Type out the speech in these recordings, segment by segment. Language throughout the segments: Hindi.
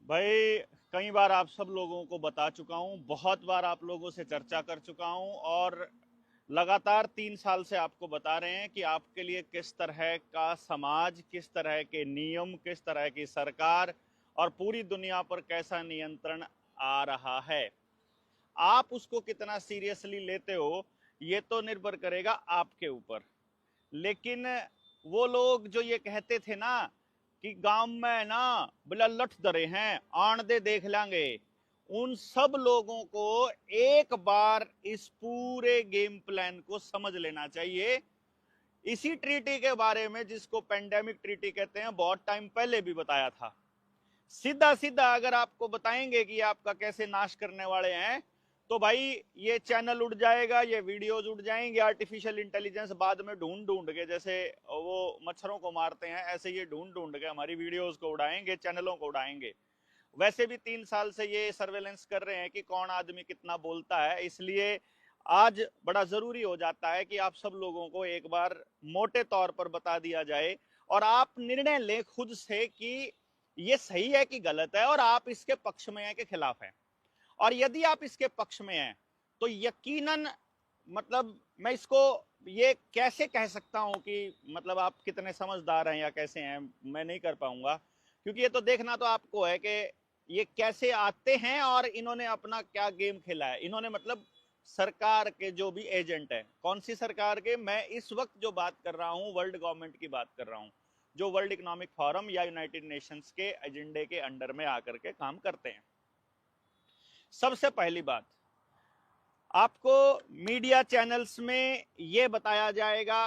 भाई, कई बार आप सब लोगों को बता चुका हूं, बहुत बार आप लोगों से चर्चा कर चुका हूं और लगातार 3 साल से आपको बता रहे हैं कि आपके लिए किस तरह का समाज, किस तरह के नियम, किस तरह की सरकार और पूरी दुनिया पर कैसा नियंत्रण आ रहा है। आप उसको कितना सीरियसली लेते हो ये तो निर्भर करेगा आपके ऊपर। लेकिन वो लोग जो ये कहते थे ना कि गांव में ना बोला लठ दरे हैं, आन दे देख लेंगे, उन सब लोगों को एक बार इस पूरे गेम प्लान को समझ लेना चाहिए। इसी ट्रीटी के बारे में, जिसको पेंडेमिक ट्रीटी कहते हैं, बहुत टाइम पहले भी बताया था। सीधा सीधा अगर आपको बताएंगे कि आपका कैसे नाश करने वाले हैं, तो भाई ये चैनल उड़ जाएगा, ये वीडियोज उड़ जाएंगे। आर्टिफिशियल इंटेलिजेंस बाद में ढूंढ ढूंढ के, जैसे वो मच्छरों को मारते हैं, ऐसे ये ढूंढ ढूंढ के हमारी वीडियोज को उड़ाएंगे, चैनलों को उड़ाएंगे। वैसे भी 3 साल से ये सर्वेलेंस कर रहे हैं कि कौन आदमी कितना बोलता है, इसलिए आज बड़ा जरूरी हो जाता है कि आप सब लोगों को एक बार मोटे तौर पर बता दिया जाए और आप निर्णय लें खुद से कि ये सही है कि गलत है, और आप इसके पक्ष में हैं कि खिलाफ हैं। और यदि आप इसके पक्ष में हैं तो यकीनन, मतलब मैं इसको ये कैसे कह सकता हूं कि मतलब आप कितने समझदार हैं या कैसे हैं, मैं नहीं कर पाऊंगा, क्योंकि ये तो देखना तो आपको है कि ये कैसे आते हैं और इन्होंने अपना क्या गेम खेला है। इन्होंने मतलब सरकार के जो भी एजेंट है, कौन सी सरकार के, मैं इस वक्त जो बात कर रहा हूं वर्ल्ड गवर्नमेंट की बात कर रहा हूं, जो वर्ल्ड इकोनॉमिक फोरम या यूनाइटेड नेशंस के एजेंडे के अंडर में आकर के काम करते हैं। सबसे पहली बात, आपको मीडिया चैनल्स में यह बताया जाएगा,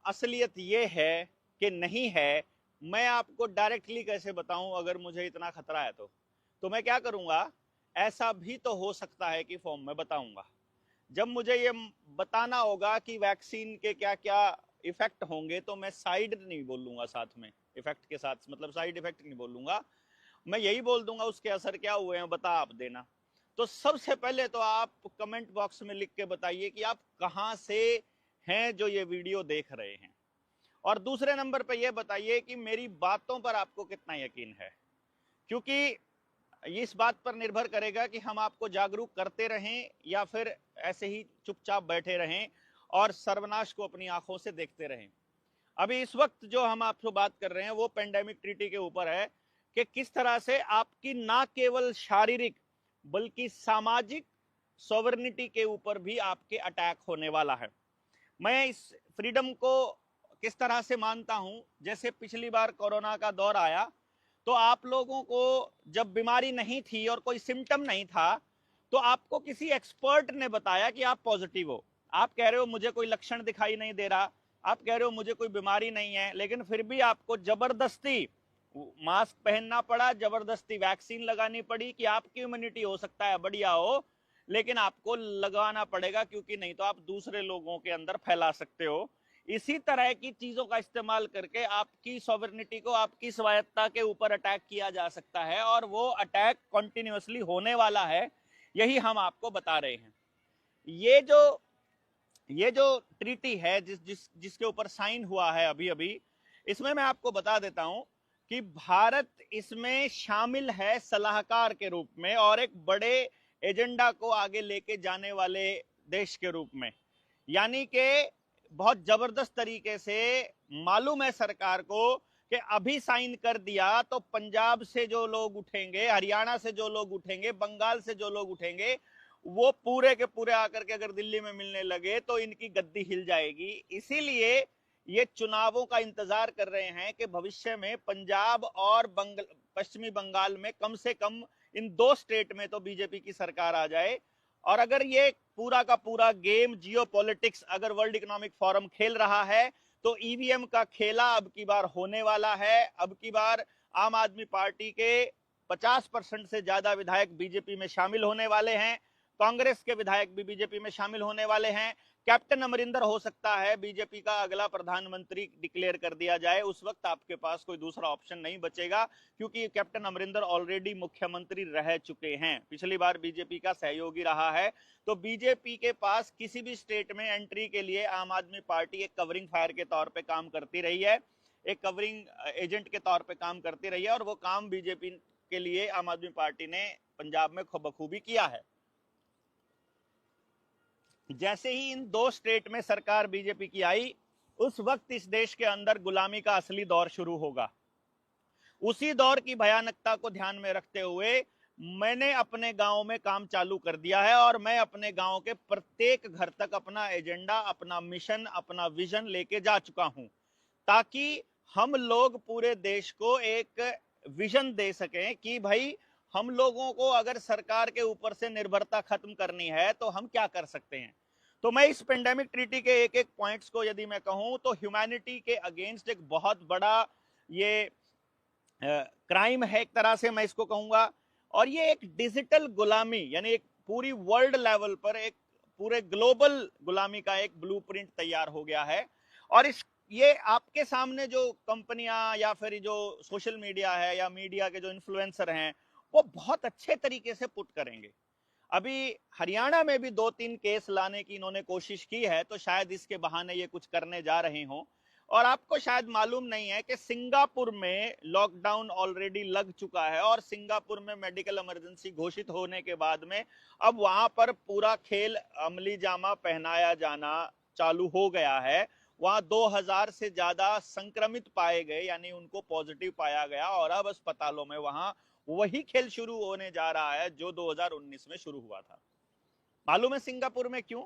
असलियत यह है कि नहीं है। मैं आपको डायरेक्टली कैसे बताऊं, अगर मुझे इतना खतरा है तो मैं क्या करूंगा, ऐसा भी तो हो सकता है कि फॉर्म में बताऊंगा। जब मुझे ये बताना होगा कि वैक्सीन के क्या क्या इफेक्ट होंगे, तो मैं साइड नहीं बोलूंगा, साथ में इफेक्ट के साथ, मतलब साइड इफेक्ट नहीं बोलूंगा, मैं यही बोल दूंगा उसके असर क्या हुए हैं, बता आप देना। तो सबसे पहले तो आप कमेंट बॉक्स में लिख के बताइए कि आप कहां से हैं जो ये वीडियो देख रहे हैं। और दूसरे नंबर पे ये बताइए कि मेरी बातों पर आपको कितना यकीन है, क्योंकि इस बात पर निर्भर करेगा कि हम आपको जागरूक करते रहें या फिर ऐसे ही चुपचाप बैठे रहें और सर्वनाश को अपनी आंखों से देखते रहें। अभी इस वक्त जो हम आपसे बात कर रहे हैं वो पेंडेमिक ट्रीटी के ऊपर है कि किस तरह से आपकी ना केवल शारीरिक बल्कि सामाजिक सॉवरेनिटी के ऊपर भी आपके अटैक होने वाला है। मैं इस फ्रीडम को किस तरह से मानता हूं, जैसे पिछली बार कोरोना का दौर आया तो आप लोगों को जब बीमारी नहीं थी और कोई सिम्टम नहीं था, तो आपको किसी एक्सपर्ट ने बताया कि आप पॉजिटिव हो। आप कह रहे हो मुझे कोई लक्षण दिखाई नहीं दे रहा, आप कह रहे हो मुझे कोई बीमारी नहीं है, लेकिन फिर भी आपको जबरदस्ती मास्क पहनना पड़ा, जबरदस्ती वैक्सीन लगानी पड़ी कि आपकी इम्यूनिटी हो सकता है बढ़िया हो, लेकिन आपको लगाना पड़ेगा, क्योंकि नहीं तो आप दूसरे लोगों के अंदर फैला सकते हो। इसी तरह की चीजों का इस्तेमाल करके आपकी सॉवरेनिटी को, आपकी स्वायत्ता के ऊपर अटैक किया जा सकता है, और वो अटैक कंटिन्यूअसली होने वाला है। यही हम आपको बता रहे हैं। ये जो ये जो ट्रीटी है जिसके ऊपर साइन हुआ है अभी अभी, इसमें मैं आपको बता देता हूं कि भारत इसमें शामिल है सलाहकार के रूप में और एक बड़े एजेंडा को आगे लेके जाने वाले देश के रूप में। यानी कि बहुत जबरदस्त तरीके से मालूम है सरकार को कि अभी साइन कर दिया तो पंजाब से जो लोग उठेंगे, हरियाणा से जो लोग उठेंगे, बंगाल से जो लोग उठेंगे, वो पूरे के पूरे आकर के अगर दिल्ली में मिलने लगे तो इनकी गद्दी हिल जाएगी। इसीलिए ये चुनावों का इंतजार कर रहे हैं कि भविष्य में पंजाब और पश्चिमी बंगाल में कम से कम इन 2 स्टेट में तो बीजेपी की सरकार आ जाए। और अगर ये पूरा का पूरा गेम जियोपॉलिटिक्स अगर वर्ल्ड इकोनॉमिक फोरम खेल रहा है, तो ईवीएम का खेला अब की बार होने वाला है। अब की बार आम आदमी पार्टी के 50% से ज्यादा विधायक बीजेपी में शामिल होने वाले हैं, कांग्रेस के विधायक भी बीजेपी में शामिल होने वाले हैं। कैप्टन अमरिंदर हो सकता है बीजेपी का अगला प्रधानमंत्री डिक्लेयर कर दिया जाए, उस वक्त आपके पास कोई दूसरा ऑप्शन नहीं बचेगा, क्योंकि कैप्टन अमरिंदर ऑलरेडी मुख्यमंत्री रह चुके हैं, पिछली बार बीजेपी का सहयोगी रहा है। तो बीजेपी के पास किसी भी स्टेट में एंट्री के लिए आम आदमी पार्टी एक कवरिंग फायर के तौर पर काम करती रही है, एक कवरिंग एजेंट के तौर पर काम करती रही है, और वो काम बीजेपी के लिए आम आदमी पार्टी ने पंजाब में बखूबी किया है। जैसे ही इन दो स्टेट में सरकार बीजेपी की आई, उस वक्त इस देश के अंदर गुलामी का असली दौर शुरू होगा। उसी दौर की भयानकता को ध्यान में रखते हुए मैंने अपने गांव में काम चालू कर दिया है और मैं अपने गांव के प्रत्येक घर तक अपना एजेंडा, अपना मिशन, अपना विजन लेके जा चुका हूं, ताकि हम लोग पूरे देश को एक विजन दे सकें कि भाई हम लोगों को अगर सरकार के ऊपर से निर्भरता खत्म करनी है तो हम क्या कर सकते हैं। तो मैं इस पेंडेमिक ट्रीटी के एक एक पॉइंट्स को यदि मैं कहूं तो ह्यूमैनिटी के अगेंस्ट एक बहुत बड़ा ये क्राइम है, एक तरह से मैं इसको कहूंगा। और ये एक डिजिटल गुलामी, यानी एक पूरी वर्ल्ड लेवल पर एक पूरे ग्लोबल गुलामी का एक ब्लूप्रिंट तैयार हो गया है। और ये आपके सामने जो कंपनियां या फिर जो सोशल मीडिया है या मीडिया के जो इन्फ्लुएंसर हैं वो बहुत अच्छे तरीके से पुट करेंगे। अभी हरियाणा में भी 2-3 केस लाने की इन्होंने कोशिश की है, तो शायद इसके बहाने ये कुछ करने जा रहे हों। और आपको शायद मालूम नहीं है कि सिंगापुर में लॉकडाउन ऑलरेडी लग चुका है और सिंगापुर में मेडिकल इमरजेंसी घोषित होने के बाद में अब वहां पर पूरा खेल अमली जामा पहनाया जाना चालू हो गया है। वहां 2000 से ज्यादा संक्रमित पाए गए, यानी उनको पॉजिटिव पाया गया, और अब अस्पतालों में वहां वही खेल शुरू होने जा रहा है जो 2019 में शुरू हुआ था। मालूम है सिंगापुर में क्यों?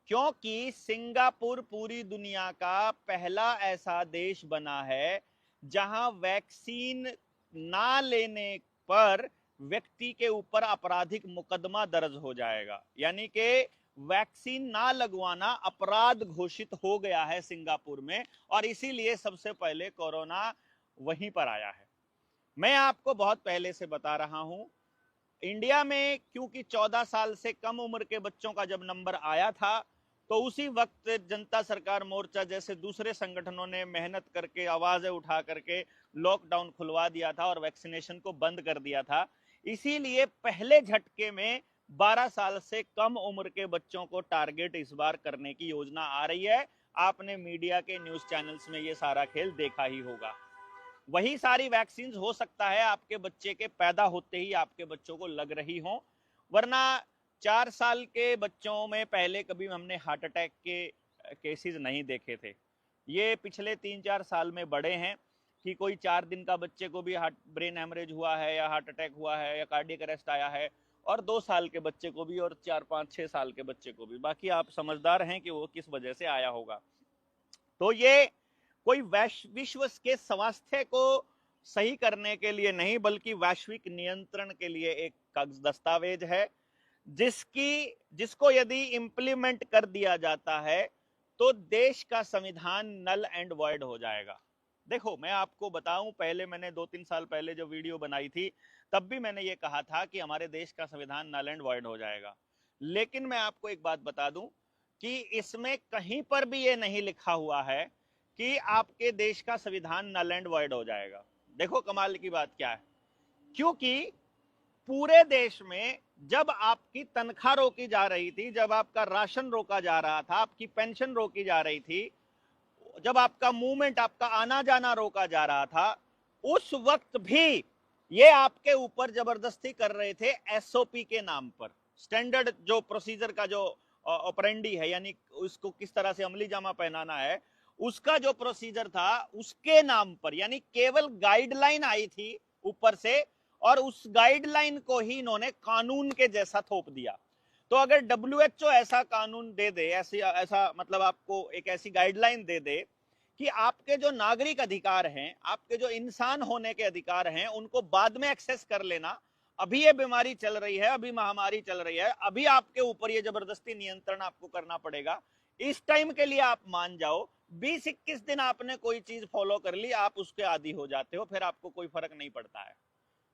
क्योंकि सिंगापुर पूरी दुनिया का पहला ऐसा देश बना है जहां वैक्सीन ना लेने पर व्यक्ति के ऊपर आपराधिक मुकदमा दर्ज हो जाएगा, यानी कि वैक्सीन ना लगवाना अपराध घोषित हो गया है सिंगापुर में, और इसीलिए सबसे पहले कोरोना वहीं पर आया है। मैं आपको बहुत पहले से बता रहा हूं, इंडिया में क्योंकि 14 साल से कम उम्र के बच्चों का जब नंबर आया था तो उसी वक्त जनता सरकार मोर्चा जैसे दूसरे संगठनों ने मेहनत करके, आवाजें उठा करके लॉकडाउन खुलवा दिया था और वैक्सीनेशन को बंद कर दिया था। इसीलिए पहले झटके में 12 साल से कम उम्र के बच्चों को टारगेट इस बार करने की योजना आ रही है। आपने मीडिया के न्यूज चैनल्स में ये सारा खेल देखा ही होगा। वही सारी वैक्सीन हो सकता है आपके बच्चे के पैदा होते ही आपके बच्चों को लग रही हो, वरना 4 साल के बच्चों में पहले कभी हमने हार्ट अटैक के केसेस नहीं देखे थे। ये पिछले 3-4 साल में बढ़े हैं कि कोई 4 दिन का बच्चे को भी ब्रेन हेमरेज हुआ है या हार्ट अटैक हुआ है या कार्डियक अरेस्ट आया है, और 2 साल के बच्चे को भी और 4-5-6 साल के बच्चे को भी। बाकी आप समझदार हैं कि वो किस वजह से आया होगा। तो ये कोई विश्व के स्वास्थ्य को सही करने के लिए नहीं, बल्कि वैश्विक नियंत्रण के लिए एक कागज दस्तावेज है जिसको यदि इंप्लीमेंट कर दिया जाता है तो देश का संविधान नल एंड वॉइड हो जाएगा। देखो मैं आपको बताऊं, पहले मैंने 2-3 साल पहले जो वीडियो बनाई थी तब भी मैंने ये कहा था कि हमारे देश का संविधान नल एंड वॉइड हो जाएगा। लेकिन मैं आपको एक बात बता दूं कि इसमें कहीं पर भी ये नहीं लिखा हुआ है कि आपके देश का संविधान नल एंड वॉइड हो जाएगा। देखो कमाल की बात क्या है, क्योंकि पूरे देश में जब आपकी तनख्वाह रोकी जा रही थी, जब आपका राशन रोका जा रहा था, आपकी पेंशन रोकी जा रही थी, जब आपका मूवमेंट, आपका आना जाना रोका जा रहा था, उस वक्त भी ये आपके ऊपर जबरदस्ती कर रहे थे एसओपी के नाम पर। स्टैंडर्ड जो प्रोसीजर का जो ऑपरेंडी है, यानी उसको किस तरह से अमली जामा पहनाना है, उसका जो प्रोसीजर था उसके नाम पर, यानी केवल गाइडलाइन आई थी ऊपर से और उस गाइडलाइन को ही इन्होंने कानून के जैसा थोप दिया। तो अगर WHO ऐसा कानून दे दे, ऐसा मतलब आपको एक ऐसी गाइडलाइन दे दे कि आपके जो नागरिक अधिकार हैं, आपके जो इंसान होने के अधिकार हैं, उनको बाद में एक्सेस कर लेना, अभी ये बीमारी चल रही है, अभी महामारी चल रही है, अभी आपके ऊपर ये जबरदस्ती नियंत्रण आपको करना पड़ेगा, इस टाइम के लिए आप मान जाओ, 20-21 दिन आपने कोई चीज फॉलो कर ली, आप उसके आदी हो जाते हो, फिर आपको कोई फर्क नहीं पड़ता है।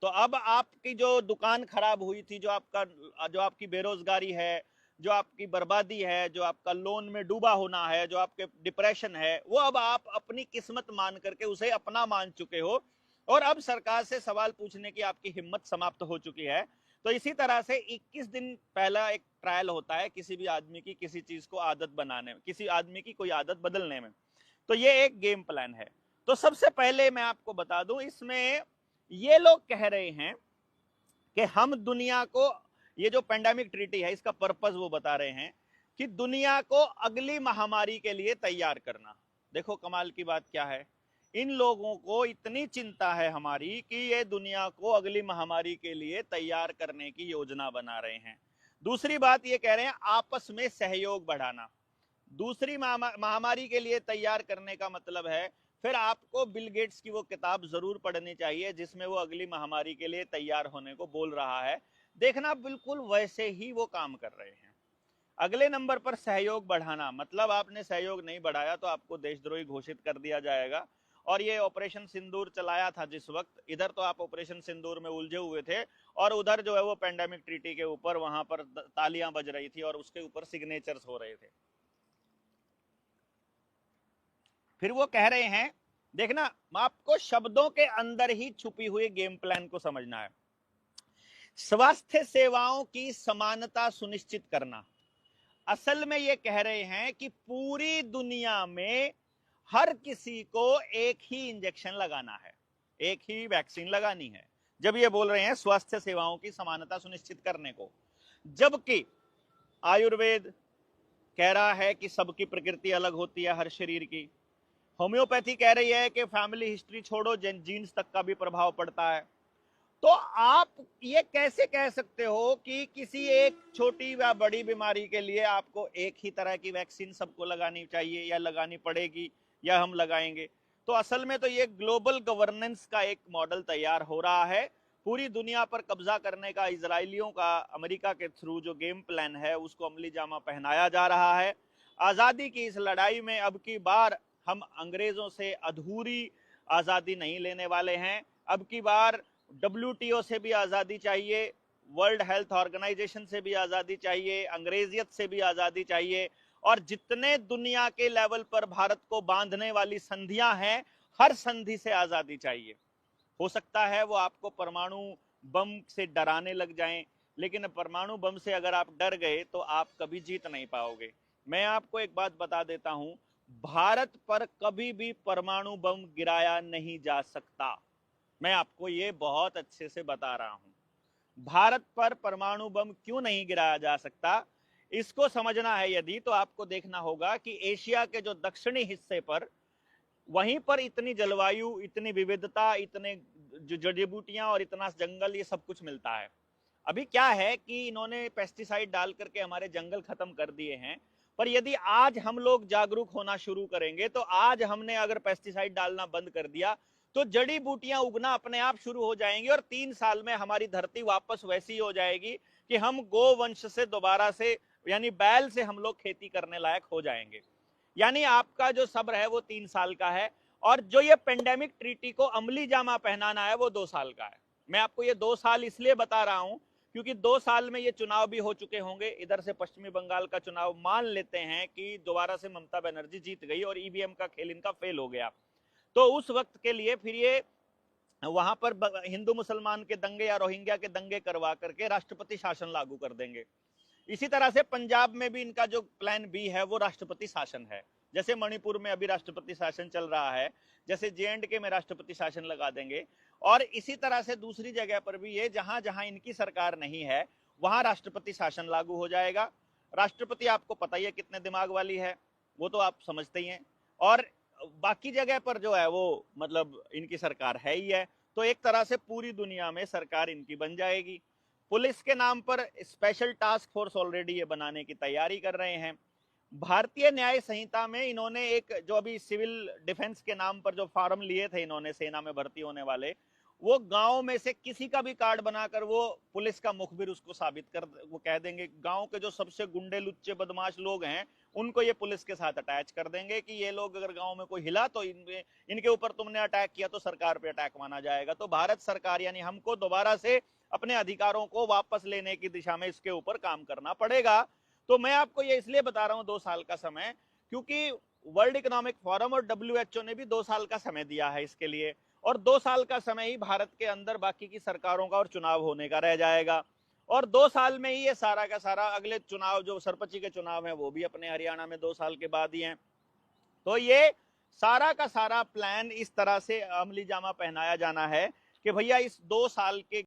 तो अब आपकी जो दुकान खराब हुई थी, जो आपकी बेरोजगारी है, जो आपकी बर्बादी है, जो आपका लोन में डूबा होना है, जो आपके डिप्रेशन है, वो अब आप अपनी किस्मत मान करके उसे अपना मान चुके हो और अब सरकार से सवाल पूछने की आपकी हिम्मत समाप्त हो चुकी है। तो इसी तरह से 21 दिन पहला एक ट्रायल होता है किसी भी आदमी की किसी चीज को आदत बनाने में, किसी आदमी की कोई आदत बदलने में। तो ये एक गेम प्लान है। तो सबसे पहले मैं आपको बता दूं, इसमें ये लोग कह रहे हैं कि हम दुनिया को, ये जो पेंडेमिक ट्रीटी है इसका पर्पस वो बता रहे हैं कि दुनिया को अगली महामारी के लिए तैयार करना। देखो कमाल की बात क्या है, इन लोगों को इतनी चिंता है हमारी कि ये दुनिया को अगली महामारी के लिए तैयार करने की योजना बना रहे हैं। दूसरी बात ये कह रहे हैं आपस में सहयोग बढ़ाना। दूसरी महामारी के लिए तैयार करने का मतलब है फिर आपको बिल गेट्स की वो किताब जरूर पढ़नी चाहिए जिसमें वो अगली महामारी के लिए तैयार होने को बोल रहा है। देखना बिल्कुल वैसे ही वो काम कर रहे हैं। अगले नंबर पर सहयोग बढ़ाना, मतलब आपने सहयोग नहीं बढ़ाया तो आपको देशद्रोही घोषित कर दिया जाएगा। और ये ऑपरेशन सिंदूर चलाया था जिस वक्त, इधर तो आप ऑपरेशन सिंदूर में उलझे हुए थे और उधर जो है वो पेंडेमिक ट्रीटी के ऊपर वहां पर तालियां बज रही थी और उसके ऊपर सिग्नेचर्स हो रहे थे। फिर वो कह रहे हैं, देखना आपको शब्दों के अंदर ही छुपी हुई गेम प्लान को समझना है। स्वास्थ्य सेवाओं की समानता सुनिश्चित करना। असल में ये कह रहे हैं कि पूरी दुनिया में हर किसी को एक ही इंजेक्शन लगाना है, एक ही वैक्सीन लगानी है, जब ये बोल रहे हैं स्वास्थ्य सेवाओं की समानता सुनिश्चित करने को। जबकि आयुर्वेद कह रहा है कि सबकी प्रकृति अलग होती है हर शरीर की। होम्योपैथी कह रही है कि फैमिली हिस्ट्री छोड़ो, जीन्स तक का भी प्रभाव पड़ता है। तो आप ये कैसे कह सकते हो कि किसी एक छोटी या बड़ी बीमारी के लिए आपको एक ही तरह की वैक्सीन सबको लगानी चाहिए या लगानी पड़ेगी या हम लगाएंगे? तो असल में तो ये ग्लोबल गवर्नेंस का एक मॉडल तैयार हो रहा है। पूरी दुनिया पर कब्जा करने का इजरायलियों का अमेरिका के थ्रू जो गेम प्लान है उसको अमली जामा पहनाया जा रहा है। आजादी की इस लड़ाई में अब की बार हम अंग्रेजों से अधूरी आजादी नहीं लेने वाले हैं। अब की बार WTO से भी आजादी चाहिए, वर्ल्ड हेल्थ ऑर्गेनाइजेशन से भी आजादी चाहिए, अंग्रेजियत से भी आजादी चाहिए, और जितने दुनिया के लेवल पर भारत को बांधने वाली संधियां हैं हर संधि से आजादी चाहिए। हो सकता है वो आपको परमाणु बम से डराने लग जाएं, लेकिन परमाणु बम से अगर आप डर गए तो आप कभी जीत नहीं पाओगे। मैं आपको एक बात बता देता हूं, भारत पर कभी भी परमाणु बम गिराया नहीं जा सकता। मैं आपको ये बहुत अच्छे से बता रहा हूं। भारत पर परमाणु बम क्यों नहीं गिराया जा सकता, इसको समझना है यदि तो आपको देखना होगा कि एशिया के जो दक्षिणी हिस्से पर, वहीं पर इतनी जलवायु, इतनी विविधता, इतने जड़ी बूटियां और इतना जंगल, ये सब कुछ मिलता है। अभी क्या है कि इन्होंने पेस्टिसाइड डाल करके हमारे जंगल खत्म कर दिए हैं, पर यदि आज हम लोग जागरूक होना शुरू करेंगे तो आज हमने अगर पेस्टिसाइड डालना बंद कर दिया तो जड़ी बूटियां उगना अपने आप शुरू हो जाएंगी और 3 साल में हमारी धरती वापस वैसी हो जाएगी कि हम गोवंश से दोबारा से, यानी बैल से हम लोग खेती करने लायक हो जाएंगे। यानी आपका जो सब्र है वो 3 साल का है और जो ये पेंडेमिक ट्रीटी को अमली जामा पहनाना है वो 2 साल का है। मैं आपको ये 2 साल इसलिए बता रहा हूं क्योंकि 2 साल में ये चुनाव भी हो चुके होंगे। इधर से पश्चिमी बंगाल का चुनाव मान लेते हैं कि दोबारा से ममता बनर्जी जीत गई और ईवीएम का खेल इनका फेल हो गया, तो उस वक्त के लिए फिर ये वहां पर हिंदू मुसलमान के दंगे या रोहिंग्या के दंगे करवा करके राष्ट्रपति शासन लागू कर देंगे। इसी तरह से पंजाब में भी इनका जो प्लान बी है वो राष्ट्रपति शासन है। जैसे मणिपुर में अभी राष्ट्रपति शासन चल रहा है, जैसे JNK में राष्ट्रपति शासन लगा देंगे, और इसी तरह से दूसरी जगह पर भी ये जहां जहां इनकी सरकार नहीं है वहां राष्ट्रपति शासन लागू हो जाएगा। राष्ट्रपति आपको पता ही है कितने दिमाग वाली है, वो तो आप समझते ही हैं। और बाकी जगह पर जो है वो मतलब इनकी सरकार है ही है, तो एक तरह से पूरी दुनिया में सरकार इनकी बन जाएगी। पुलिस के नाम पर स्पेशल टास्क फोर्स ऑलरेडी ये बनाने की तैयारी कर रहे हैं। भारतीय न्याय संहिता में इन्होंने एक जो अभी सिविल डिफेंस के नाम पर जो फॉर्म लिए थे इन्होंने सेना में भर्ती होने वाले, वो गांव में से किसी का भी कार्ड बनाकर वो पुलिस का मुखबिर उसको साबित कर, वो कह देंगे गांव के जो सबसे गुंडे लुच्चे बदमाश लोग हैं उनको ये पुलिस के साथ अटैच कर देंगे कि ये लोग अगर गांव में कोई हिला तो इनके ऊपर तुमने अटैक किया तो सरकार पे अटैक माना जाएगा। तो भारत सरकार यानी हमको दोबारा से अपने अधिकारों को वापस लेने की दिशा में इसके ऊपर काम करना पड़ेगा। तो मैं आपको ये इसलिए बता रहा हूं 2 साल का समय, क्योंकि वर्ल्ड इकोनॉमिक फोरम और WHO ने भी 2 साल का समय दिया है इसके लिए, और 2 साल का समय ही भारत के अंदर बाकी की सरकारों का और चुनाव होने का रह जाएगा। और 2 साल में ही ये सारा का सारा अगले चुनाव जो सरपंची के चुनाव है वो भी अपने हरियाणा में 2 साल के बाद ही हैं। तो ये सारा का सारा प्लान इस तरह से अमली जामा पहनाया जाना है कि भैया इस 2 साल के